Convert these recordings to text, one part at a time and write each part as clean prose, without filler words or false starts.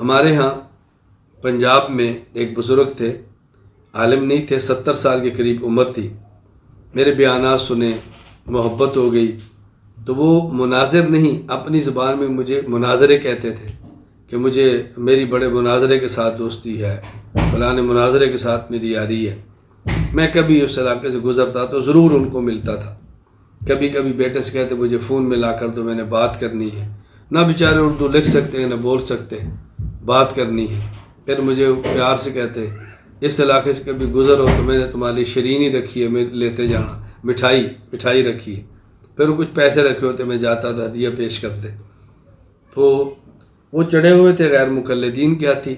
ہمارے ہاں پنجاب میں ایک بزرگ تھے، عالم نہیں تھے، 70 سال کے قریب عمر تھی۔ میرے بیانات سنے، محبت ہو گئی، تو وہ مناظر نہیں، اپنی زبان میں مجھے مناظرے کہتے تھے کہ مجھے میری بڑے مناظرے کے ساتھ دوستی ہے، فلاں مناظرے کے ساتھ میری یاری ہے۔ میں کبھی اس علاقے سے گزرتا تو ضرور ان کو ملتا تھا۔ کبھی کبھی بیٹے سے کہتے مجھے فون ملا کر دو، میں نے بات کرنی ہے۔ نہ بیچارے اردو لکھ سکتے ہیں نہ بول سکتے، بات کرنی ہے۔ پھر مجھے پیار سے کہتے اس علاقے سے کبھی گزر ہو تو میں نے تمہاری شرینی رکھی ہے، میں لیتے جانا، مٹھائی رکھی ہے۔ پھر کچھ پیسے رکھے ہوتے، میں جاتا تو ہدیہ پیش کرتے۔ تو وہ چڑھے ہوئے تھے، غیر مقلدین کیا تھی،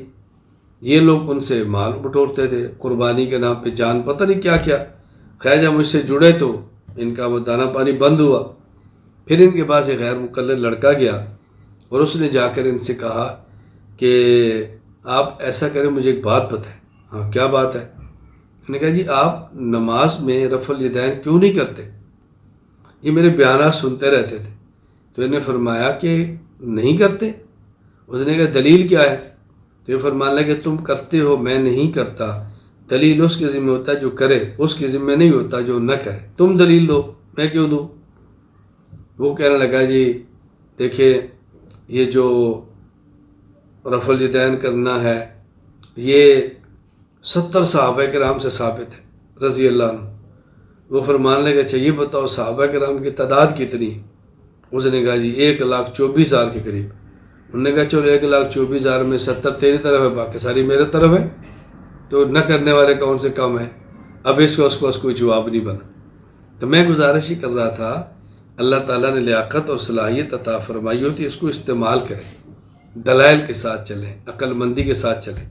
یہ لوگ ان سے مال بٹورتے تھے قربانی کے نام پہ، جان پتہ نہیں کیا کیا۔ خیر جب مجھ سے جڑے تو ان کا وہ دانہ پانی بند ہوا۔ پھر ان کے پاس ایک غیر مقلد لڑکا گیا اور اس نے جا کر ان سے کہا کہ آپ ایسا کریں، مجھے ایک بات بتائیں۔ ہاں کیا بات ہے؟ انہوں نے کہا جی آپ نماز میں رفع الیدین کیوں نہیں کرتے؟ یہ میرے بیانات سنتے رہتے تھے، تو انہیں فرمایا کہ نہیں کرتے؟ اس نے کہا دلیل کیا ہے؟ تو یہ فرمانے لگے تم کرتے ہو، میں نہیں کرتا، دلیل اس کے ذمہ ہوتا ہے جو کرے، اس کے ذمہ نہیں ہوتا جو نہ کرے، تم دلیل دو، میں کیوں دوں؟ وہ کہنے لگا جی دیکھیں یہ جو رفع الیدین کرنا ہے یہ 70 صحابہ کرام سے ثابت ہے رضی اللہ عنہ۔ وہ فرمان لگے اچھا یہ بتاؤ صحابہ کرام کی تعداد کتنی؟ اس نے کہا جی 1,24,000 کے قریب۔ انہوں نے کہا چلو 1,24,000 میں 70 تیری طرف ہے، باقی ساری میرے طرف ہے، تو نہ کرنے والے کون سے کم ہیں؟ اب اس کو کوئی جواب نہیں بنا۔ تو میں گزارش ہی کر رہا تھا، اللہ تعالیٰ نے لیاقت اور صلاحیت عطا فرمائی ہوتی، اس کو استعمال کریں، دلائل کے ساتھ چلیں، عقل مندی کے ساتھ چلیں۔